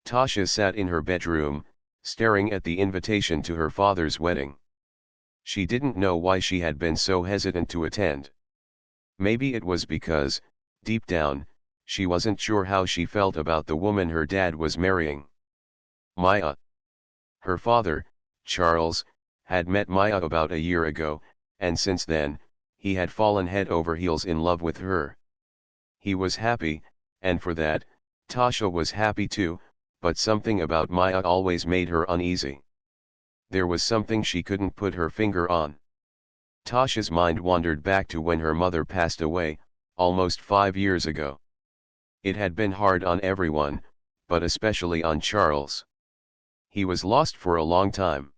Tasha sat in her bedroom, staring at the invitation to her father's wedding. She didn't know why she had been so hesitant to attend. Maybe it was because, deep down, she wasn't sure how she felt about the woman her dad was marrying. Maya. Her father, Charles, had met Maya about a year ago, and since then, he had fallen head over heels in love with her. He was happy, and for that, Tasha was happy too, but something about Maya always made her uneasy. There was something she couldn't put her finger on. Tasha's mind wandered back to when her mother passed away, almost 5 years ago. It had been hard on everyone, but especially on Charles. He was lost for a long time.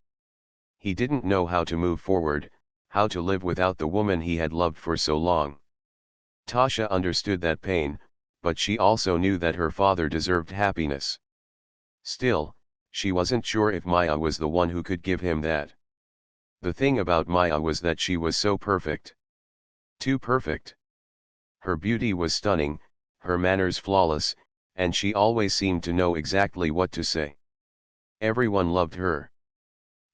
He didn't know how to move forward, how to live without the woman he had loved for so long. Tasha understood that pain, but she also knew that her father deserved happiness. Still, she wasn't sure if Maya was the one who could give him that. The thing about Maya was that she was so perfect. Too perfect. Her beauty was stunning, her manners flawless, and she always seemed to know exactly what to say. Everyone loved her.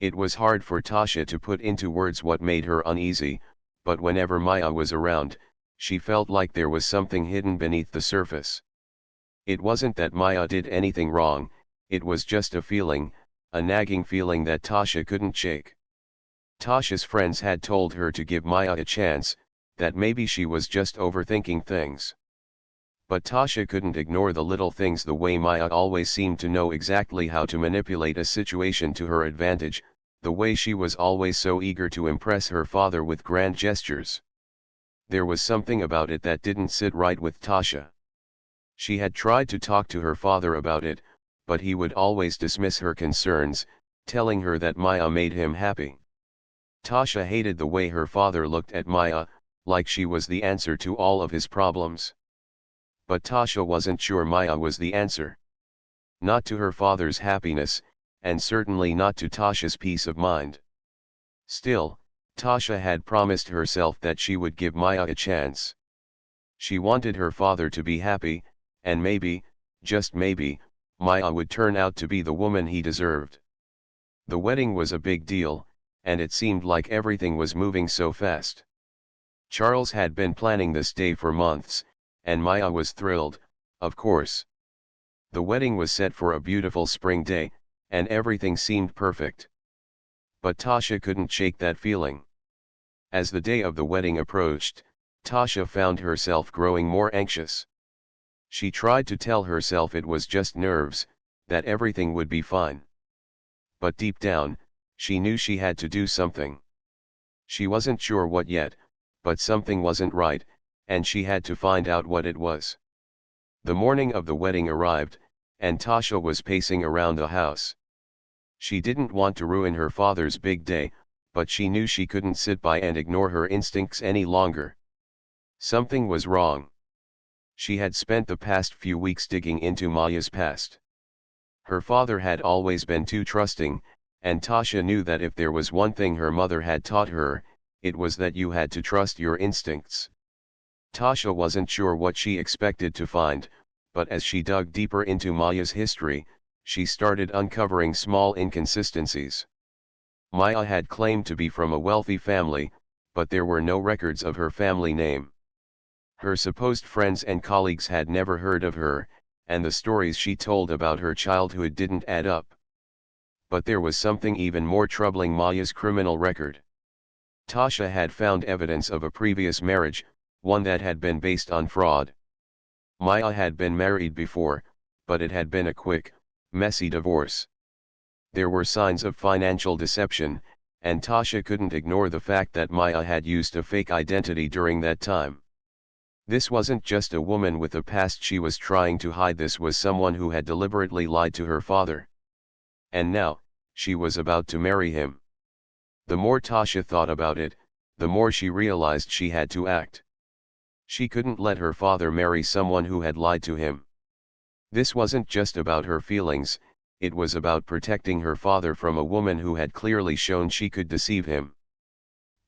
It was hard for Tasha to put into words what made her uneasy, but whenever Maya was around, she felt like there was something hidden beneath the surface. It wasn't that Maya did anything wrong, it was just a feeling, a nagging feeling that Tasha couldn't shake. Tasha's friends had told her to give Maya a chance, that maybe she was just overthinking things. But Tasha couldn't ignore the little things the way Maya always seemed to know exactly how to manipulate a situation to her advantage, the way she was always so eager to impress her father with grand gestures. There was something about it that didn't sit right with Tasha. She had tried to talk to her father about it, but he would always dismiss her concerns, telling her that Maya made him happy. Tasha hated the way her father looked at Maya, like she was the answer to all of his problems. But Tasha wasn't sure Maya was the answer. Not to her father's happiness, and certainly not to Tasha's peace of mind. Still, Tasha had promised herself that she would give Maya a chance. She wanted her father to be happy, and maybe, just maybe, Maya would turn out to be the woman he deserved. The wedding was a big deal, and it seemed like everything was moving so fast. Charles had been planning this day for months, and Maya was thrilled, of course. The wedding was set for a beautiful spring day, and everything seemed perfect. But Tasha couldn't shake that feeling. As the day of the wedding approached, Tasha found herself growing more anxious. She tried to tell herself it was just nerves, that everything would be fine. But deep down, she knew she had to do something. She wasn't sure what yet, but something wasn't right, and she had to find out what it was. The morning of the wedding arrived, and Tasha was pacing around the house. She didn't want to ruin her father's big day, but she knew she couldn't sit by and ignore her instincts any longer. Something was wrong. She had spent the past few weeks digging into Maya's past. Her father had always been too trusting, and Tasha knew that if there was one thing her mother had taught her, it was that you had to trust your instincts. Tasha wasn't sure what she expected to find, but as she dug deeper into Maya's history, she started uncovering small inconsistencies. Maya had claimed to be from a wealthy family, but there were no records of her family name. Her supposed friends and colleagues had never heard of her, and the stories she told about her childhood didn't add up. But there was something even more troubling: Maya's criminal record. Tasha had found evidence of a previous marriage, one that had been based on fraud. Maya had been married before, but it had been a quick, messy divorce. There were signs of financial deception, and Tasha couldn't ignore the fact that Maya had used a fake identity during that time. This wasn't just a woman with a past she was trying to hide, this was someone who had deliberately lied to her father. And now, she was about to marry him. The more Tasha thought about it, the more she realized she had to act. She couldn't let her father marry someone who had lied to him. This wasn't just about her feelings, it was about protecting her father from a woman who had clearly shown she could deceive him.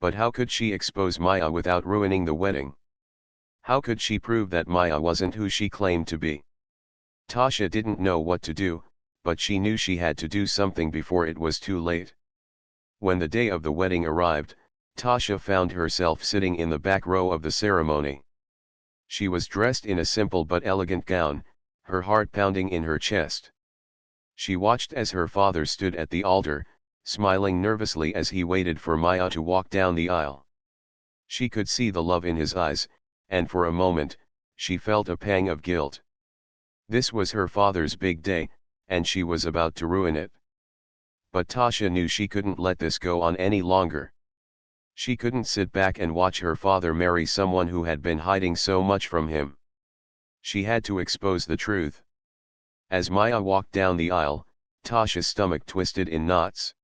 But how could she expose Maya without ruining the wedding? How could she prove that Maya wasn't who she claimed to be? Tasha didn't know what to do, but she knew she had to do something before it was too late. When the day of the wedding arrived, Tasha found herself sitting in the back row of the ceremony. She was dressed in a simple but elegant gown, her heart pounding in her chest. She watched as her father stood at the altar, smiling nervously as he waited for Maya to walk down the aisle. She could see the love in his eyes, and for a moment, she felt a pang of guilt. This was her father's big day, and she was about to ruin it. But Tasha knew she couldn't let this go on any longer. She couldn't sit back and watch her father marry someone who had been hiding so much from him. She had to expose the truth. As Maya walked down the aisle, Tasha's stomach twisted in knots.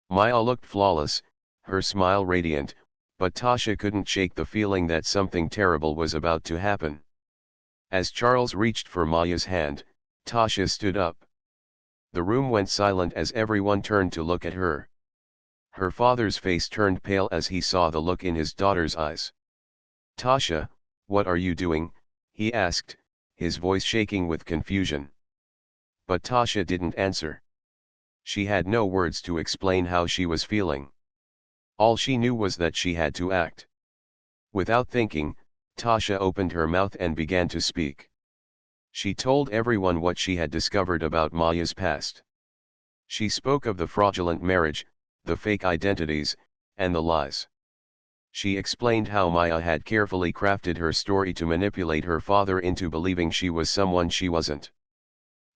Maya looked flawless, her smile radiant, but Tasha couldn't shake the feeling that something terrible was about to happen. As Charles reached for Maya's hand, Tasha stood up. The room went silent as everyone turned to look at her. Her father's face turned pale as he saw the look in his daughter's eyes. "Tasha, what are you doing?" he asked, his voice shaking with confusion. But Tasha didn't answer. She had no words to explain how she was feeling. All she knew was that she had to act. Without thinking, Tasha opened her mouth and began to speak. She told everyone what she had discovered about Maya's past. She spoke of the fraudulent marriage, the fake identities, and the lies. She explained how Maya had carefully crafted her story to manipulate her father into believing she was someone she wasn't.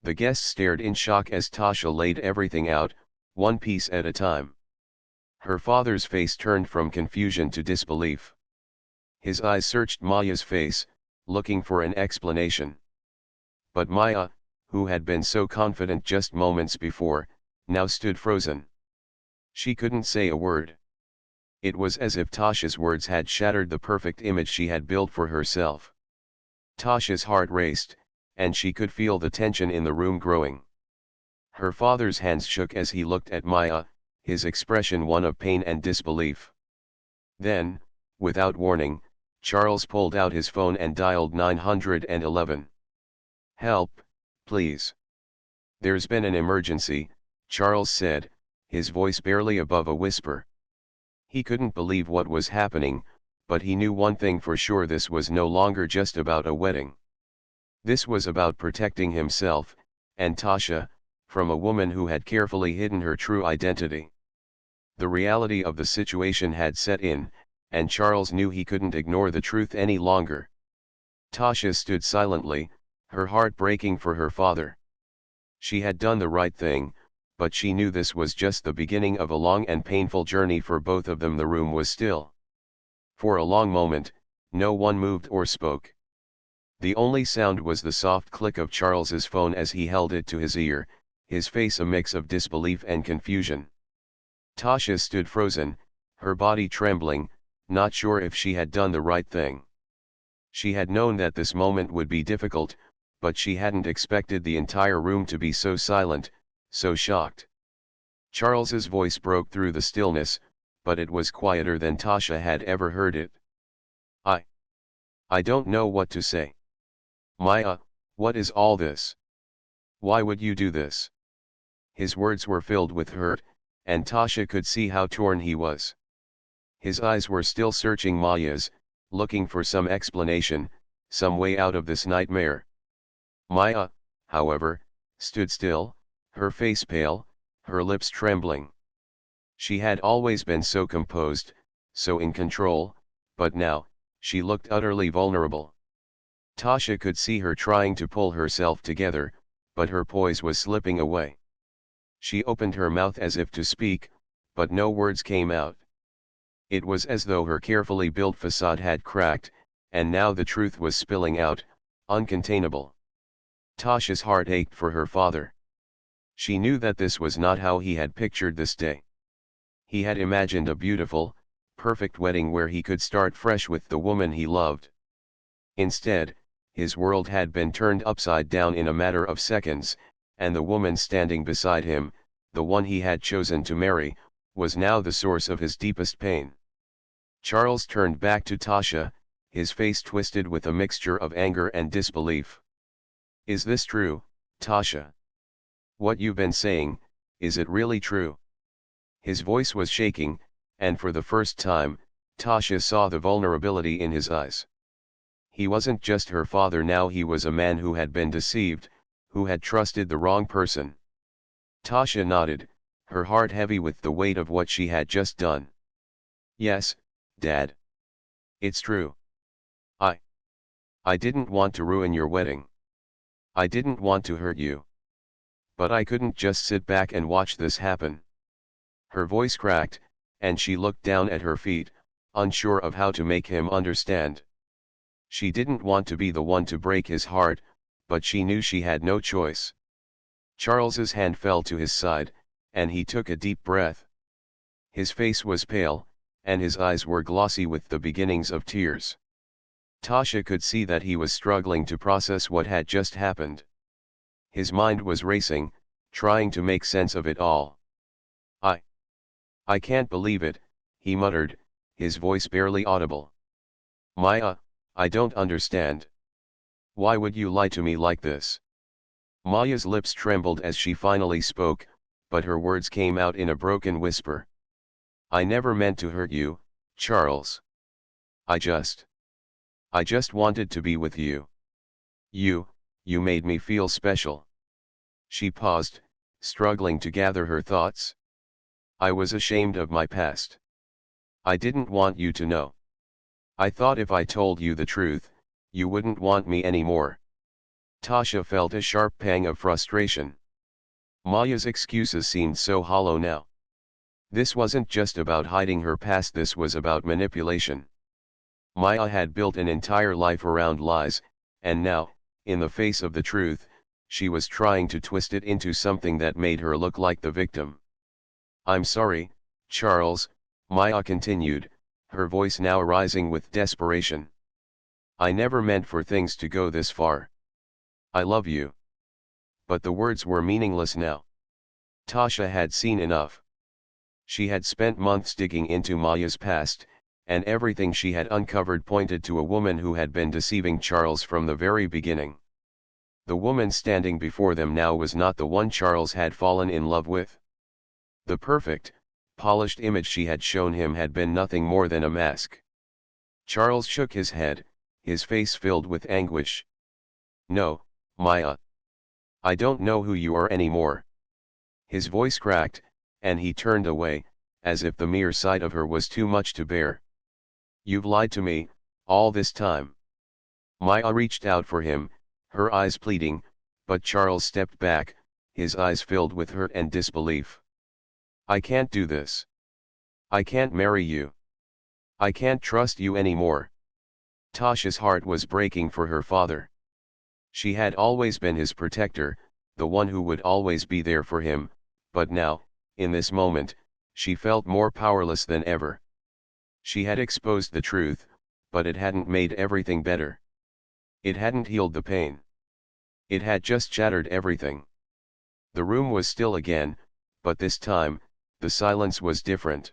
The guests stared in shock as Tasha laid everything out, one piece at a time. Her father's face turned from confusion to disbelief. His eyes searched Maya's face, looking for an explanation. But Maya, who had been so confident just moments before, now stood frozen. She couldn't say a word. It was as if Tasha's words had shattered the perfect image she had built for herself. Tasha's heart raced, and she could feel the tension in the room growing. Her father's hands shook as he looked at Maya, his expression one of pain and disbelief. Then, without warning, Charles pulled out his phone and dialed 911. "Help, please. There's been an emergency," Charles said, his voice barely above a whisper. He couldn't believe what was happening, but he knew one thing for sure: this was no longer just about a wedding. This was about protecting himself, and Tasha, from a woman who had carefully hidden her true identity. The reality of the situation had set in, and Charles knew he couldn't ignore the truth any longer. Tasha stood silently, her heart breaking for her father. She had done the right thing, but she knew this was just the beginning of a long and painful journey for both of them. The room was still. For a long moment, no one moved or spoke. The only sound was the soft click of Charles's phone as he held it to his ear, his face a mix of disbelief and confusion. Tasha stood frozen, her body trembling, not sure if she had done the right thing. She had known that this moment would be difficult, but she hadn't expected the entire room to be so silent, so shocked. Charles's voice broke through the stillness, but it was quieter than Tasha had ever heard it. I don't know what to say. Maya, what is all this? Why would you do this?" His words were filled with hurt, and Tasha could see how torn he was. His eyes were still searching Maya's, looking for some explanation, some way out of this nightmare. Maya, however, stood still, her face pale, her lips trembling. She had always been so composed, so in control, but now, she looked utterly vulnerable. Tasha could see her trying to pull herself together, but her poise was slipping away. She opened her mouth as if to speak, but no words came out. It was as though her carefully built facade had cracked, and now the truth was spilling out, uncontainable. Tasha's heart ached for her father. She knew that this was not how he had pictured this day. He had imagined a beautiful, perfect wedding where he could start fresh with the woman he loved. Instead, his world had been turned upside down in a matter of seconds, and the woman standing beside him, the one he had chosen to marry, was now the source of his deepest pain. Charles turned back to Tasha, his face twisted with a mixture of anger and disbelief. "Is this true, Tasha?" What you've been saying, is it really true? His voice was shaking, and for the first time, Tasha saw the vulnerability in his eyes. He wasn't just her father now, he was a man who had been deceived, who had trusted the wrong person. Tasha nodded, her heart heavy with the weight of what she had just done. Yes, Dad. It's true. I I didn't want to ruin your wedding. I didn't want to hurt you. But I couldn't just sit back and watch this happen. Her voice cracked, and she looked down at her feet, unsure of how to make him understand. She didn't want to be the one to break his heart, but she knew she had no choice. Charles's hand fell to his side, and he took a deep breath. His face was pale, and his eyes were glossy with the beginnings of tears. Tasha could see that he was struggling to process what had just happened. His mind was racing, trying to make sense of it all. I can't believe it, he muttered, his voice barely audible. Maya, I don't understand. Why would you lie to me like this? Maya's lips trembled as she finally spoke, but her words came out in a broken whisper. I never meant to hurt you, Charles. I just wanted to be with you. You made me feel special. She paused, struggling to gather her thoughts. I was ashamed of my past. I didn't want you to know. I thought if I told you the truth, you wouldn't want me anymore. Tasha felt a sharp pang of frustration. Maya's excuses seemed so hollow now. This wasn't just about hiding her past, this was about manipulation. Maya had built an entire life around lies, and now, in the face of the truth, she was trying to twist it into something that made her look like the victim. I'm sorry, Charles, Maya continued, her voice now rising with desperation. I never meant for things to go this far. I love you. But the words were meaningless now. Tasha had seen enough. She had spent months digging into Maya's past, and everything she had uncovered pointed to a woman who had been deceiving Charles from the very beginning. The woman standing before them now was not the one Charles had fallen in love with. The perfect, polished image she had shown him had been nothing more than a mask. Charles shook his head, his face filled with anguish. No, Maya. I don't know who you are anymore. His voice cracked, and he turned away, as if the mere sight of her was too much to bear. You've lied to me, all this time. Maya reached out for him, her eyes pleading, but Charles stepped back, his eyes filled with hurt and disbelief. I can't do this. I can't marry you. I can't trust you anymore. Tasha's heart was breaking for her father. She had always been his protector, the one who would always be there for him, but now, in this moment, she felt more powerless than ever. She had exposed the truth, but it hadn't made everything better. It hadn't healed the pain. It had just shattered everything. The room was still again, but this time, the silence was different.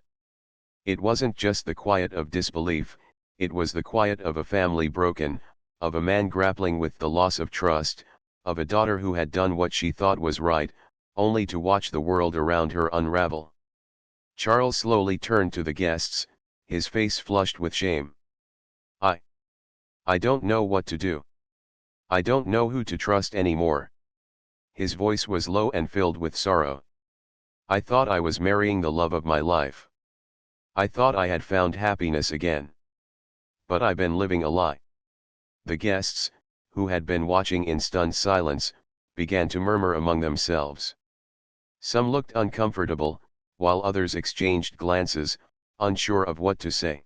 It wasn't just the quiet of disbelief, it was the quiet of a family broken, of a man grappling with the loss of trust, of a daughter who had done what she thought was right, only to watch the world around her unravel. Charles slowly turned to the guests, his face flushed with shame. I don't know what to do. I don't know who to trust anymore. His voice was low and filled with sorrow. I thought I was marrying the love of my life. I thought I had found happiness again. But I've been living a lie. The guests, who had been watching in stunned silence, began to murmur among themselves. Some looked uncomfortable, while others exchanged glances, unsure of what to say.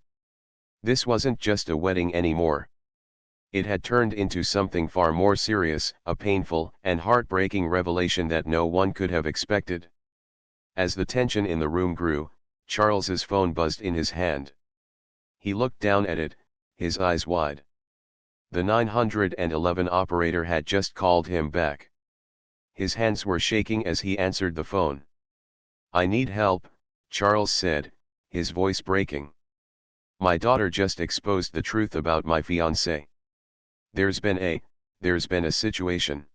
This wasn't just a wedding anymore. It had turned into something far more serious, a painful and heartbreaking revelation that no one could have expected. As the tension in the room grew, Charles's phone buzzed in his hand. He looked down at it, his eyes wide. The 911 operator had just called him back. His hands were shaking as he answered the phone. I need help, Charles said, his voice breaking. My daughter just exposed the truth about my fiancé. There's been a situation.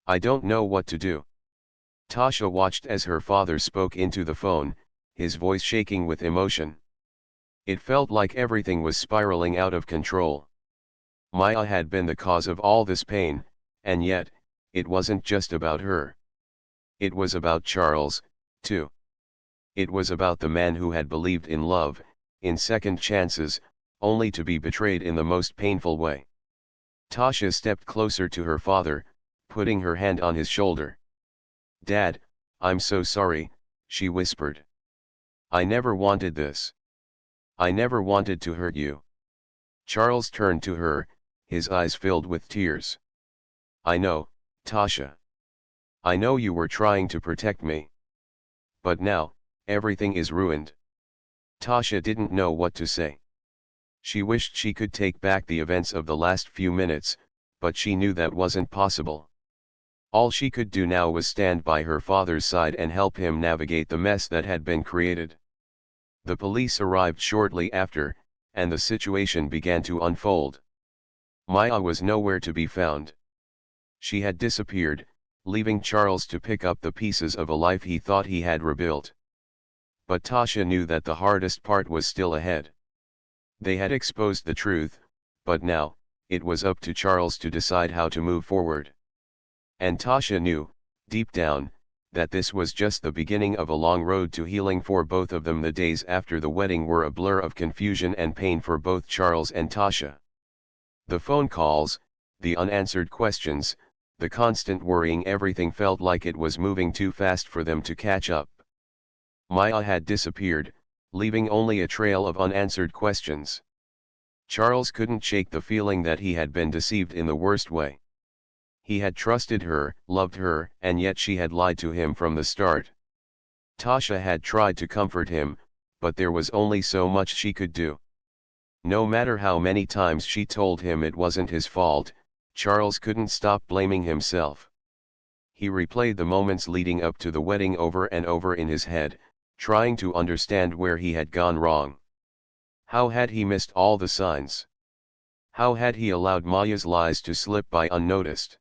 I don't know what to do. Tasha watched as her father spoke into the phone, his voice shaking with emotion. It felt like everything was spiraling out of control. Maya had been the cause of all this pain, and yet, it wasn't just about her. It was about Charles, too. It was about the man who had believed in love, in second chances, only to be betrayed in the most painful way. Tasha stepped closer to her father, putting her hand on his shoulder. "Dad, I'm so sorry," she whispered. "I never wanted this. I never wanted to hurt you." Charles turned to her, his eyes filled with tears. "I know, Tasha. I know you were trying to protect me. But now, everything is ruined." Tasha didn't know what to say. She wished she could take back the events of the last few minutes, but she knew that wasn't possible. All she could do now was stand by her father's side and help him navigate the mess that had been created. The police arrived shortly after, and the situation began to unfold. Maya was nowhere to be found. She had disappeared, leaving Charles to pick up the pieces of a life he thought he had rebuilt. But Tasha knew that the hardest part was still ahead. They had exposed the truth, but now, it was up to Charles to decide how to move forward. And Tasha knew, deep down, that this was just the beginning of a long road to healing for both of them. The days after the wedding were a blur of confusion and pain for both Charles and Tasha. The phone calls, the unanswered questions, the constant worrying, everything felt like it was moving too fast for them to catch up. Maya had disappeared, leaving only a trail of unanswered questions. Charles couldn't shake the feeling that he had been deceived in the worst way. He had trusted her, loved her, and yet she had lied to him from the start. Tasha had tried to comfort him, but there was only so much she could do. No matter how many times she told him it wasn't his fault, Charles couldn't stop blaming himself. He replayed the moments leading up to the wedding over and over in his head, trying to understand where he had gone wrong. How had he missed all the signs? How had he allowed Maya's lies to slip by unnoticed?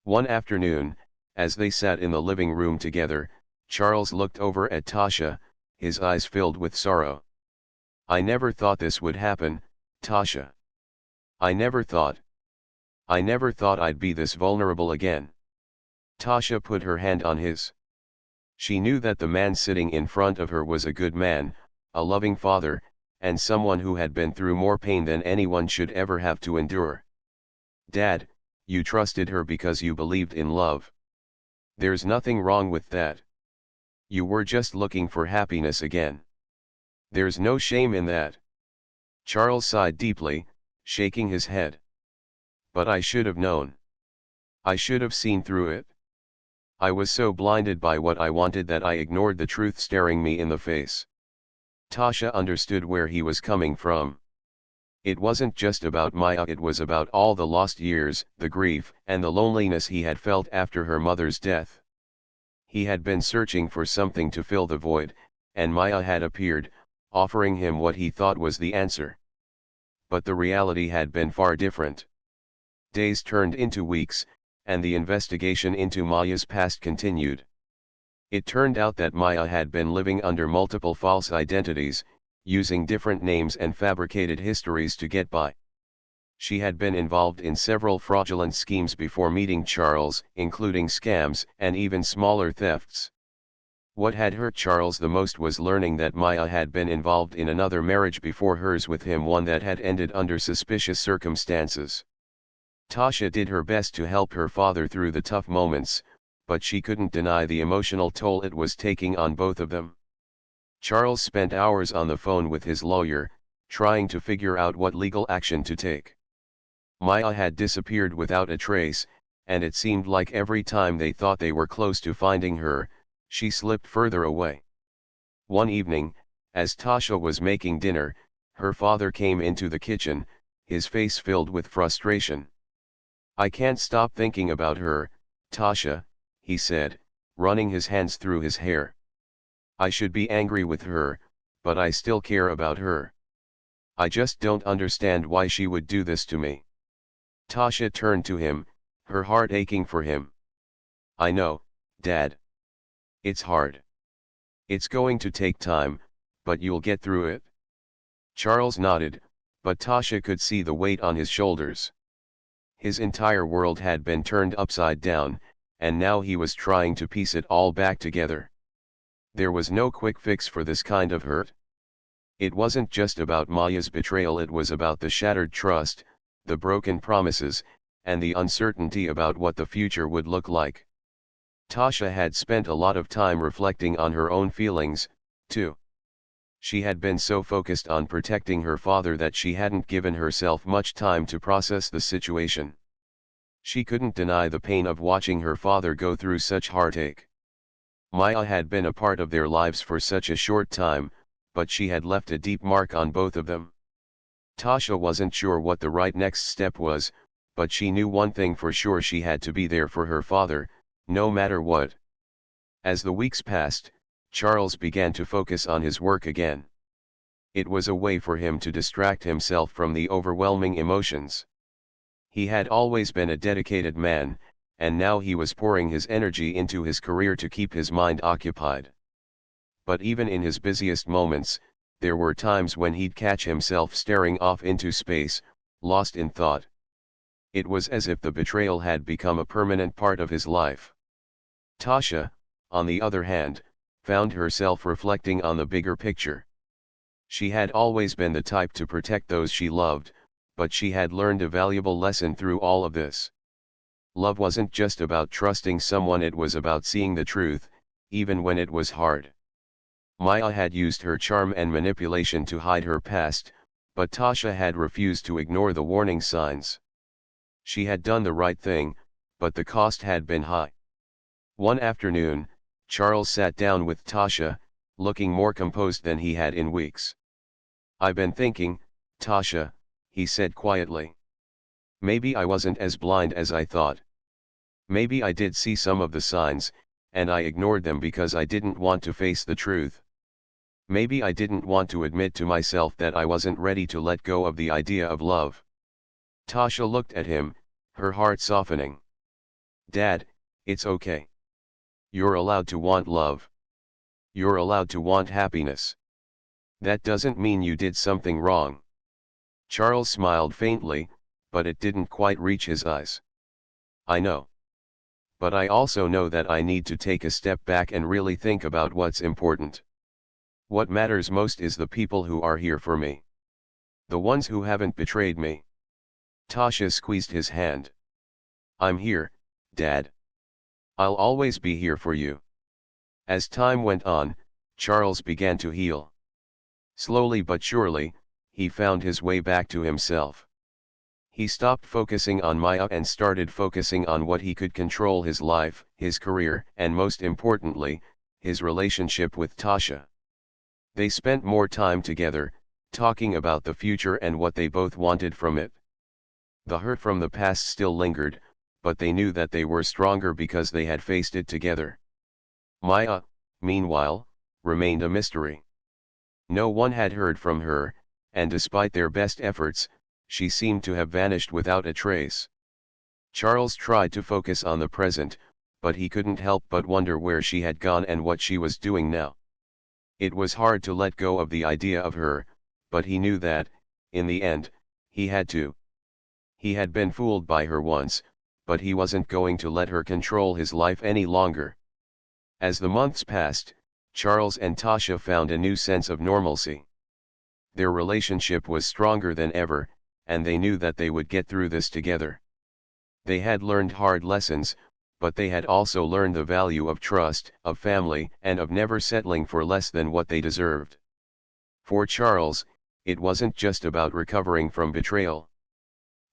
One afternoon, as they sat in the living room together, Charles looked over at Tasha, his eyes filled with sorrow. "I never thought this would happen, Tasha. I never thought I'd be this vulnerable again." Tasha put her hand on his. She knew that the man sitting in front of her was a good man, a loving father, and someone who had been through more pain than anyone should ever have to endure. "Dad, you trusted her because you believed in love. There's nothing wrong with that. You were just looking for happiness again. There's no shame in that." Charles sighed deeply, shaking his head. "But I should have known. I should have seen through it. I was so blinded by what I wanted that I ignored the truth staring me in the face." Tasha understood where he was coming from. It wasn't just about Maya, it was about all the lost years, the grief, and the loneliness he had felt after her mother's death. He had been searching for something to fill the void, and Maya had appeared, offering him what he thought was the answer. But the reality had been far different. Days turned into weeks, and the investigation into Maya's past continued. It turned out that Maya had been living under multiple false identities, using different names and fabricated histories to get by. She had been involved in several fraudulent schemes before meeting Charles, including scams and even smaller thefts. What had hurt Charles the most was learning that Maya had been involved in another marriage before hers with him, one that had ended under suspicious circumstances. Tasha did her best to help her father through the tough moments, but she couldn't deny the emotional toll it was taking on both of them. Charles spent hours on the phone with his lawyer, trying to figure out what legal action to take. Maya had disappeared without a trace, and it seemed like every time they thought they were close to finding her, she slipped further away. One evening, as Tasha was making dinner, her father came into the kitchen, his face filled with frustration. "I can't stop thinking about her, Tasha," he said, running his hands through his hair. "I should be angry with her, but I still care about her. I just don't understand why she would do this to me." Tasha turned to him, her heart aching for him. "I know, Dad. It's hard. It's going to take time, but you'll get through it. Charles nodded, but Tasha could see the weight on his shoulders. His entire world had been turned upside down, and now he was trying to piece it all back together. There was no quick fix for this kind of hurt. It wasn't just about Maya's betrayal, it was about the shattered trust, the broken promises, and the uncertainty about what the future would look like. Tasha had spent a lot of time reflecting on her own feelings, too. She had been so focused on protecting her father that she hadn't given herself much time to process the situation. She couldn't deny the pain of watching her father go through such heartache. Maya had been a part of their lives for such a short time, but she had left a deep mark on both of them. Tasha wasn't sure what the right next step was, but she knew one thing for sure: she had to be there for her father, no matter what. As the weeks passed, Charles began to focus on his work again. It was a way for him to distract himself from the overwhelming emotions. He had always been a dedicated man, and now he was pouring his energy into his career to keep his mind occupied. But even in his busiest moments, there were times when he'd catch himself staring off into space, lost in thought. It was as if the betrayal had become a permanent part of his life. Tasha, on the other hand, found herself reflecting on the bigger picture. She had always been the type to protect those she loved, but she had learned a valuable lesson through all of this. Love wasn't just about trusting someone, it was about seeing the truth, even when it was hard. Maya had used her charm and manipulation to hide her past, but Tasha had refused to ignore the warning signs. She had done the right thing, but the cost had been high. One afternoon, Charles sat down with Tasha, looking more composed than he had in weeks. "I've been thinking, Tasha," he said quietly. "Maybe I wasn't as blind as I thought. Maybe I did see some of the signs, and I ignored them because I didn't want to face the truth. Maybe I didn't want to admit to myself that I wasn't ready to let go of the idea of love." Tasha looked at him, her heart softening. "Dad, it's okay. You're allowed to want love. You're allowed to want happiness. That doesn't mean you did something wrong." Charles smiled faintly, but it didn't quite reach his eyes. "I know. But I also know that I need to take a step back and really think about what's important. What matters most is the people who are here for me. The ones who haven't betrayed me." Tasha squeezed his hand. "I'm here, Dad. I'll always be here for you." As time went on, Charles began to heal. Slowly but surely, he found his way back to himself. He stopped focusing on Maya and started focusing on what he could control: his life, his career, and most importantly, his relationship with Tasha. They spent more time together, talking about the future and what they both wanted from it. The hurt from the past still lingered, but they knew that they were stronger because they had faced it together. Maya, meanwhile, remained a mystery. No one had heard from her, and despite their best efforts, she seemed to have vanished without a trace. Charles tried to focus on the present, but he couldn't help but wonder where she had gone and what she was doing now. It was hard to let go of the idea of her, but he knew that, in the end, he had to. He had been fooled by her once, but he wasn't going to let her control his life any longer. As the months passed, Charles and Tasha found a new sense of normalcy. Their relationship was stronger than ever, and they knew that they would get through this together. They had learned hard lessons, but they had also learned the value of trust, of family, and of never settling for less than what they deserved. For Charles, it wasn't just about recovering from betrayal.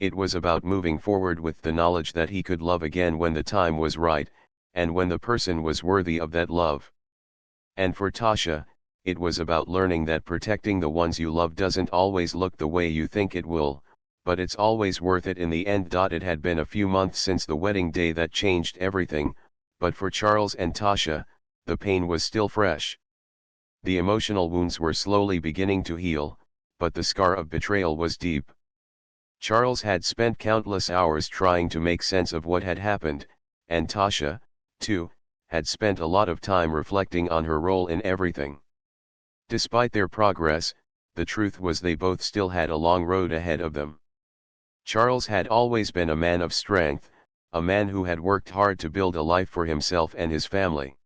It was about moving forward with the knowledge that he could love again when the time was right, and when the person was worthy of that love. And for Tasha, it was about learning that protecting the ones you love doesn't always look the way you think it will, but it's always worth it in the end. It had been a few months since the wedding day that changed everything, but for Charles and Tasha, the pain was still fresh. The emotional wounds were slowly beginning to heal, but the scar of betrayal was deep. Charles had spent countless hours trying to make sense of what had happened, and Tasha, too, had spent a lot of time reflecting on her role in everything. Despite their progress, the truth was they both still had a long road ahead of them. Charles had always been a man of strength, a man who had worked hard to build a life for himself and his family.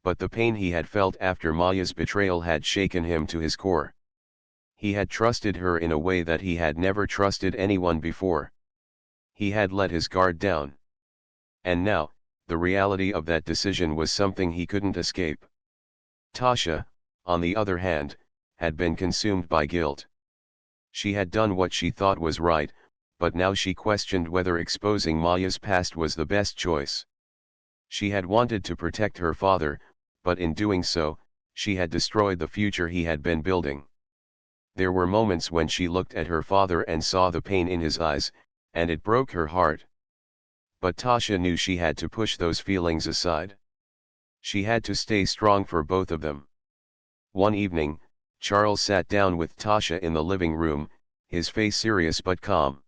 But the pain he had felt after Maya's betrayal had shaken him to his core. He had trusted her in a way that he had never trusted anyone before. He had let his guard down. And now, the reality of that decision was something he couldn't escape. Tasha, on the other hand, had been consumed by guilt. She had done what she thought was right, but now she questioned whether exposing Maya's past was the best choice. She had wanted to protect her father, but in doing so, she had destroyed the future he had been building. There were moments when she looked at her father and saw the pain in his eyes, and it broke her heart. But Tasha knew she had to push those feelings aside. She had to stay strong for both of them. One evening, Charles sat down with Tasha in the living room, his face serious but calm.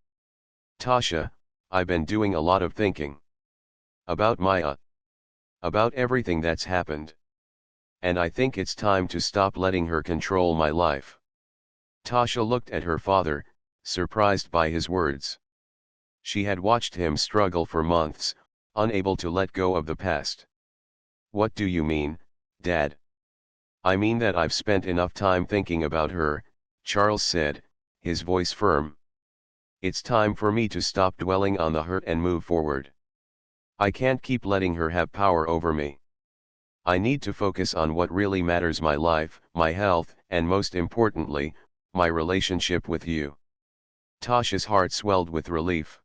"Tasha, I've been doing a lot of thinking. About Maya. About everything that's happened. And I think it's time to stop letting her control my life." Tasha looked at her father, surprised by his words. She had watched him struggle for months, unable to let go of the past. "What do you mean, Dad?" "I mean that I've spent enough time thinking about her," Charles said, his voice firm. "It's time for me to stop dwelling on the hurt and move forward. I can't keep letting her have power over me. I need to focus on what really matters: my life, my health, and most importantly, my relationship with you." Tasha's heart swelled with relief.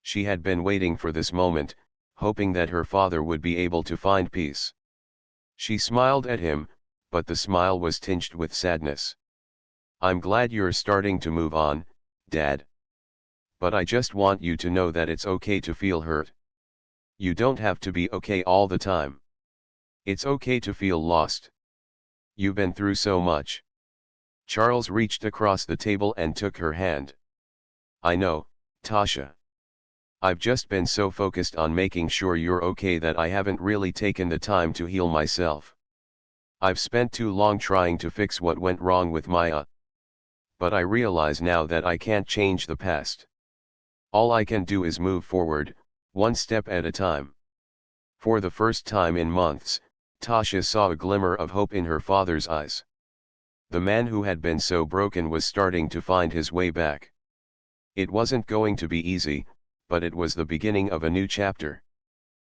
She had been waiting for this moment, hoping that her father would be able to find peace. She smiled at him, but the smile was tinged with sadness. "I'm glad you're starting to move on, Dad. But I just want you to know that it's okay to feel hurt. You don't have to be okay all the time. It's okay to feel lost. You've been through so much." Charles reached across the table and took her hand. "I know, Tasha. I've just been so focused on making sure you're okay that I haven't really taken the time to heal myself. I've spent too long trying to fix what went wrong with Maya. But I realize now that I can't change the past. All I can do is move forward, one step at a time." For the first time in months, Tasha saw a glimmer of hope in her father's eyes. The man who had been so broken was starting to find his way back. It wasn't going to be easy, but it was the beginning of a new chapter.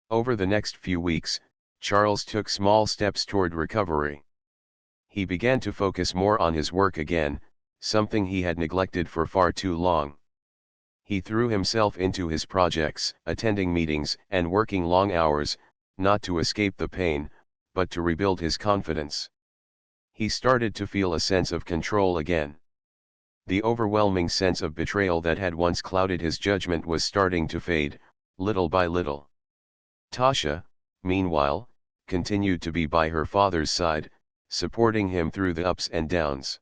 Over the next few weeks, Charles took small steps toward recovery. He began to focus more on his work again, something he had neglected for far too long. He threw himself into his projects, attending meetings and working long hours, not to escape the pain, but to rebuild his confidence. He started to feel a sense of control again. The overwhelming sense of betrayal that had once clouded his judgment was starting to fade, little by little. Tasha, meanwhile, continued to be by her father's side, supporting him through the ups and downs.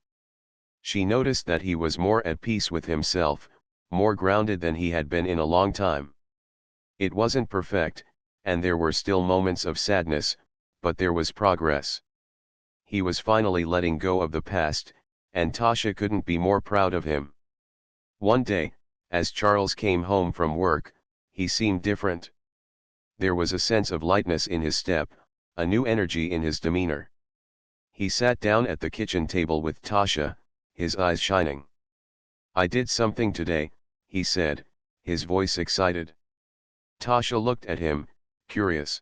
She noticed that he was more at peace with himself, more grounded than he had been in a long time. It wasn't perfect, and there were still moments of sadness, but there was progress. He was finally letting go of the past, and Tasha couldn't be more proud of him. One day, as Charles came home from work, he seemed different. There was a sense of lightness in his step, a new energy in his demeanor. He sat down at the kitchen table with Tasha, his eyes shining. "I did something today," he said, his voice excited. Tasha looked at him, curious.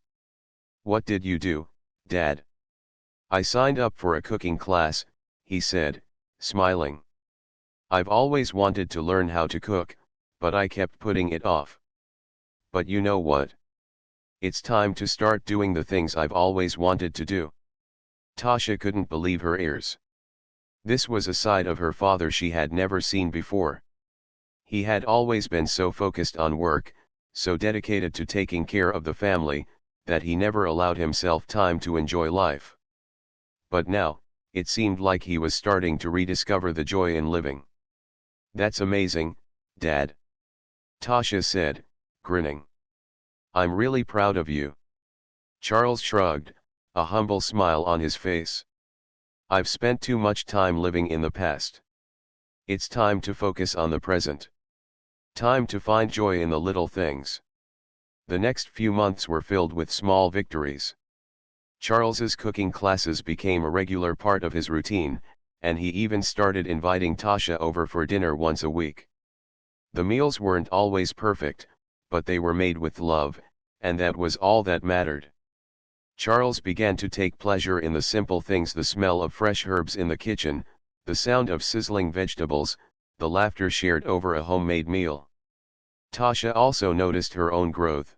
"What did you do, Dad?" "I signed up for a cooking class," he said, smiling. "I've always wanted to learn how to cook, but I kept putting it off. But you know what? It's time to start doing the things I've always wanted to do." Tasha couldn't believe her ears. This was a side of her father she had never seen before. He had always been so focused on work, so dedicated to taking care of the family, that he never allowed himself time to enjoy life. But now, it seemed like he was starting to rediscover the joy in living. "That's amazing, Dad," Tasha said, grinning. "I'm really proud of you." Charles shrugged, a humble smile on his face. I've spent too much time living in the past. It's time to focus on the present. Time to find joy in the little things. The next few months were filled with small victories. Charles's cooking classes became a regular part of his routine, and he even started inviting Tasha over for dinner once a week. The meals weren't always perfect, but they were made with love, and that was all that mattered. Charles began to take pleasure in the simple things: the smell of fresh herbs in the kitchen, the sound of sizzling vegetables, the laughter shared over a homemade meal. Tasha also noticed her own growth.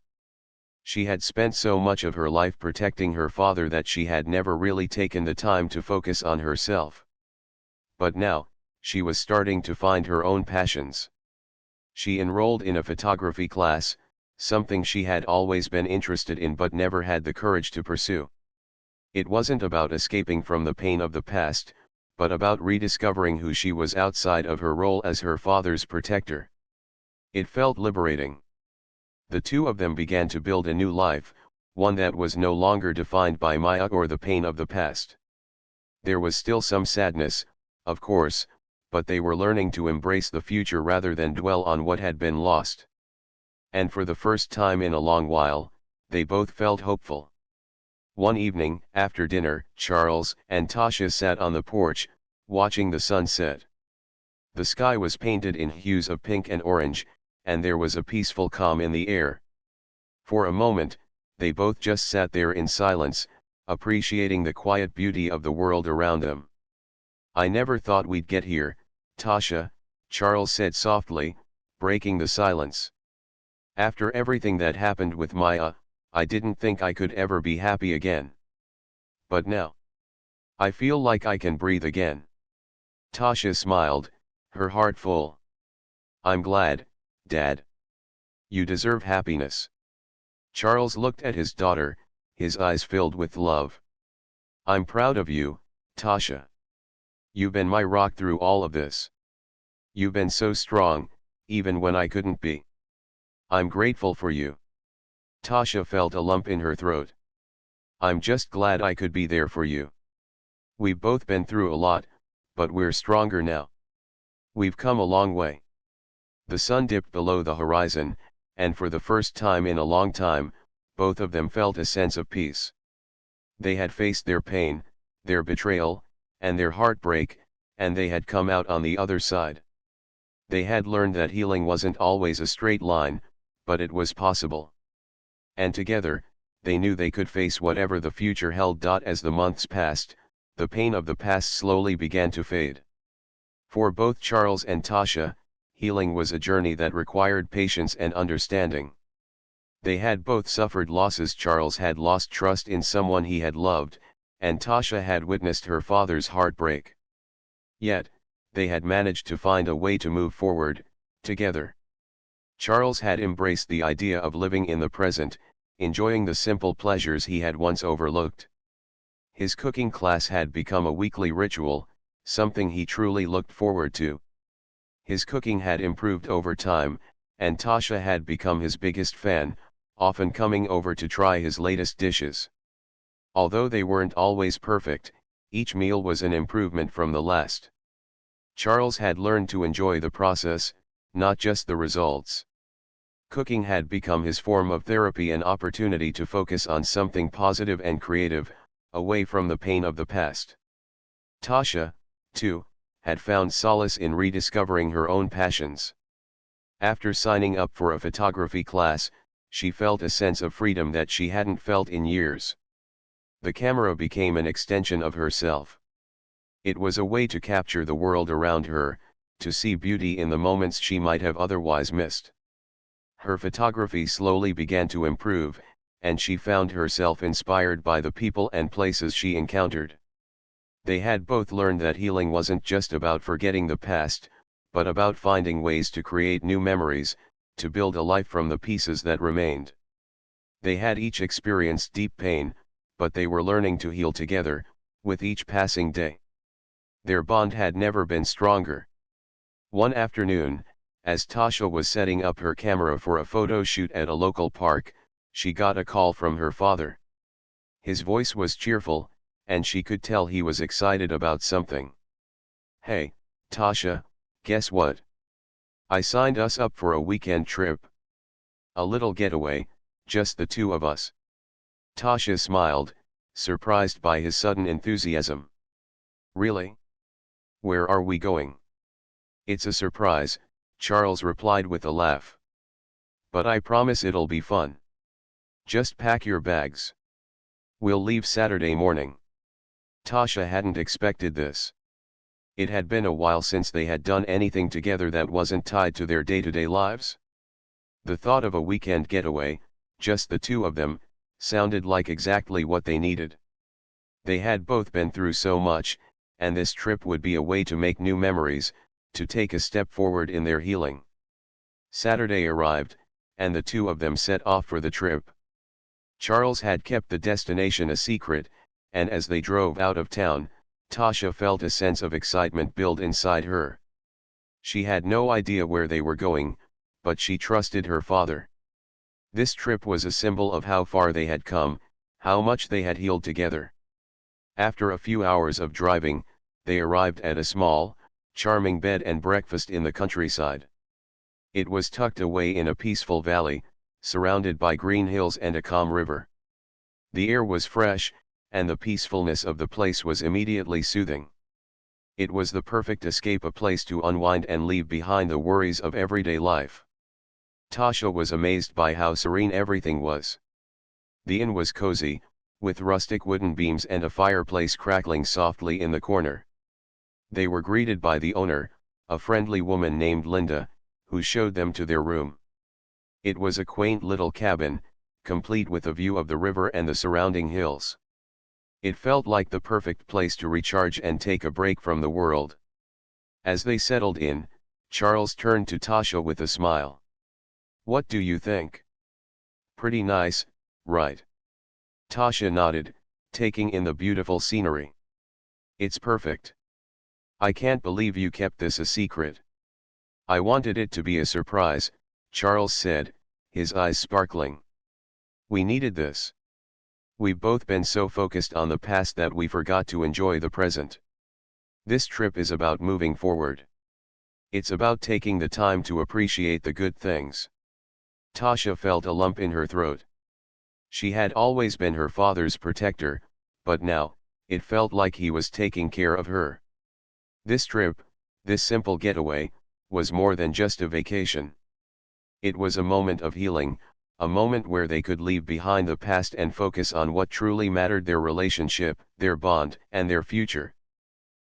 She had spent so much of her life protecting her father that she had never really taken the time to focus on herself. But now, she was starting to find her own passions. She enrolled in a photography class, something she had always been interested in but never had the courage to pursue. It wasn't about escaping from the pain of the past, but about rediscovering who she was outside of her role as her father's protector. It felt liberating. The two of them began to build a new life, one that was no longer defined by Maya or the pain of the past. There was still some sadness, of course, but they were learning to embrace the future rather than dwell on what had been lost. And for the first time in a long while, they both felt hopeful. One evening, after dinner, Charles and Tasha sat on the porch, watching the sun set. The sky was painted in hues of pink and orange, and there was a peaceful calm in the air. For a moment, they both just sat there in silence, appreciating the quiet beauty of the world around them. "I never thought we'd get here, Tasha," Charles said softly, breaking the silence. "After everything that happened with Maya, I didn't think I could ever be happy again. But now, I feel like I can breathe again." Tasha smiled, her heart full. "I'm glad, Dad. You deserve happiness." Charles looked at his daughter, his eyes filled with love. "I'm proud of you, Tasha. You've been my rock through all of this. You've been so strong, even when I couldn't be. I'm grateful for you." Tasha felt a lump in her throat. "I'm just glad I could be there for you. We've both been through a lot, but we're stronger now. We've come a long way." The sun dipped below the horizon, and for the first time in a long time, both of them felt a sense of peace. They had faced their pain, their betrayal, and their heartbreak, and they had come out on the other side. They had learned that healing wasn't always a straight line, but it was possible. And together, they knew they could face whatever the future held. As the months passed, the pain of the past slowly began to fade. For both Charles and Tasha, healing was a journey that required patience and understanding. They had both suffered losses. Charles had lost trust in someone he had loved, and Tasha had witnessed her father's heartbreak. Yet, they had managed to find a way to move forward, together. Charles had embraced the idea of living in the present, enjoying the simple pleasures he had once overlooked. His cooking class had become a weekly ritual, something he truly looked forward to. His cooking had improved over time, and Tasha had become his biggest fan, often coming over to try his latest dishes. Although they weren't always perfect, each meal was an improvement from the last. Charles had learned to enjoy the process, not just the results. Cooking had become his form of therapy, an opportunity to focus on something positive and creative, away from the pain of the past. Tasha, too, had found solace in rediscovering her own passions. After signing up for a photography class, she felt a sense of freedom that she hadn't felt in years. The camera became an extension of herself. It was a way to capture the world around her, to see beauty in the moments she might have otherwise missed. Her photography slowly began to improve, and she found herself inspired by the people and places she encountered. They had both learned that healing wasn't just about forgetting the past, but about finding ways to create new memories, to build a life from the pieces that remained. They had each experienced deep pain, but they were learning to heal together, with each passing day. Their bond had never been stronger. One afternoon, as Tasha was setting up her camera for a photo shoot at a local park, she got a call from her father. His voice was cheerful, and she could tell he was excited about something. "Hey, Tasha, guess what? I signed us up for a weekend trip. A little getaway, just the two of us." Tasha smiled, surprised by his sudden enthusiasm. "Really? Where are we going?" "It's a surprise," Charles replied with a laugh. "But I promise it'll be fun. Just pack your bags. We'll leave Saturday morning." Tasha hadn't expected this. It had been a while since they had done anything together that wasn't tied to their day-to-day lives. The thought of a weekend getaway, just the two of them, sounded like exactly what they needed. They had both been through so much, and this trip would be a way to make new memories, to take a step forward in their healing. Saturday arrived, and the two of them set off for the trip. Charles had kept the destination a secret, and as they drove out of town, Tasha felt a sense of excitement build inside her. She had no idea where they were going, but she trusted her father. This trip was a symbol of how far they had come, how much they had healed together. After a few hours of driving, they arrived at a small, charming bed and breakfast in the countryside. It was tucked away in a peaceful valley, surrounded by green hills and a calm river. The air was fresh, and the peacefulness of the place was immediately soothing. It was the perfect escape, a place to unwind and leave behind the worries of everyday life. Tasha was amazed by how serene everything was. The inn was cozy, with rustic wooden beams and a fireplace crackling softly in the corner. They were greeted by the owner, a friendly woman named Linda, who showed them to their room. It was a quaint little cabin, complete with a view of the river and the surrounding hills. It felt like the perfect place to recharge and take a break from the world. As they settled in, Charles turned to Tasha with a smile. "What do you think? Pretty nice, right?" Tasha nodded, taking in the beautiful scenery. "It's perfect. I can't believe you kept this a secret." "I wanted it to be a surprise," Charles said, his eyes sparkling. "We needed this. We've both been so focused on the past that we forgot to enjoy the present. This trip is about moving forward. It's about taking the time to appreciate the good things." Tasha felt a lump in her throat. She had always been her father's protector, but now, it felt like he was taking care of her. This trip, this simple getaway, was more than just a vacation. It was a moment of healing, a moment where they could leave behind the past and focus on what truly mattered: their relationship, their bond, and their future.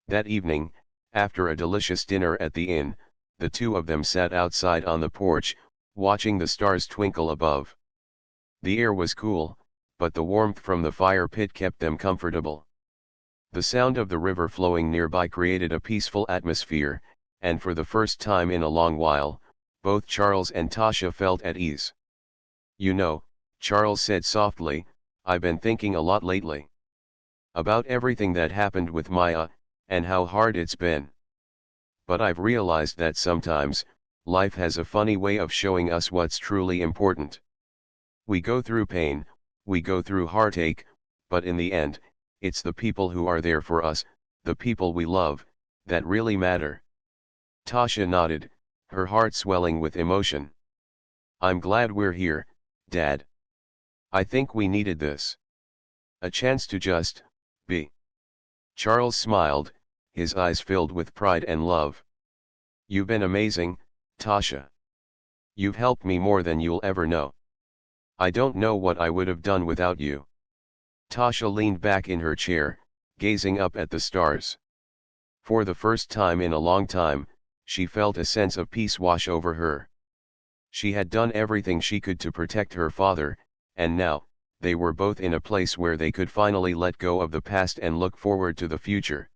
That evening, after a delicious dinner at the inn, the two of them sat outside on the porch, watching the stars twinkle above. The air was cool, but the warmth from the fire pit kept them comfortable. The sound of the river flowing nearby created a peaceful atmosphere, and for the first time in a long while, both Charles and Tasha felt at ease. "You know," Charles said softly, "I've been thinking a lot lately. About everything that happened with Maya, and how hard it's been. But I've realized that sometimes, life has a funny way of showing us what's truly important. We go through pain, we go through heartache, but in the end, it's the people who are there for us, the people we love, that really matter." Tasha nodded, her heart swelling with emotion. "I'm glad we're here, Dad. I think we needed this. A chance to just be." Charles smiled, his eyes filled with pride and love. "You've been amazing, Tasha. You've helped me more than you'll ever know. I don't know what I would have done without you." Tasha leaned back in her chair, gazing up at the stars. For the first time in a long time, she felt a sense of peace wash over her. She had done everything she could to protect her father, and now, they were both in a place where they could finally let go of the past and look forward to the future.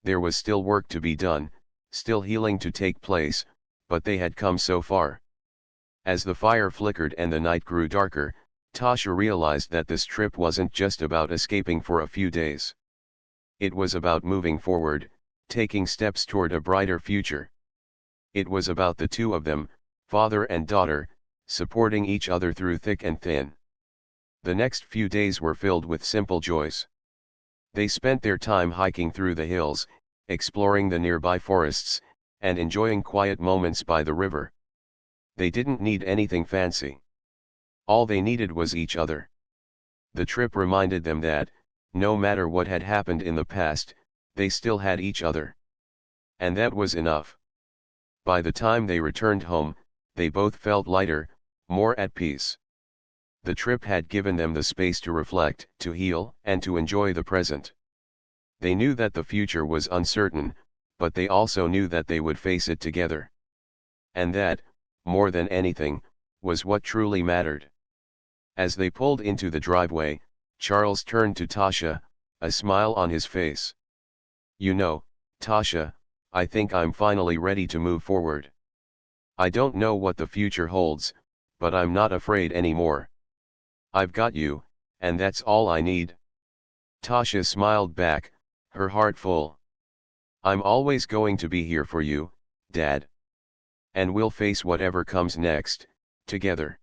There was still work to be done, still healing to take place, but they had come so far. As the fire flickered and the night grew darker, Tasha realized that this trip wasn't just about escaping for a few days. It was about moving forward, taking steps toward a brighter future. It was about the two of them, father and daughter, supporting each other through thick and thin. The next few days were filled with simple joys. They spent their time hiking through the hills, exploring the nearby forests, and enjoying quiet moments by the river. They didn't need anything fancy. All they needed was each other. The trip reminded them that, no matter what had happened in the past, they still had each other. And that was enough. By the time they returned home, they both felt lighter, more at peace. The trip had given them the space to reflect, to heal, and to enjoy the present. They knew that the future was uncertain, but they also knew that they would face it together. And that, more than anything, was what truly mattered. As they pulled into the driveway, Charles turned to Tasha, a smile on his face. "You know, Tasha, I think I'm finally ready to move forward. I don't know what the future holds, but I'm not afraid anymore. I've got you, and that's all I need." Tasha smiled back, her heart full. "I'm always going to be here for you, Dad. And we'll face whatever comes next, together."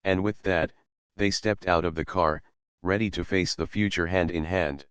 And with that, they stepped out of the car, ready to face the future hand in hand.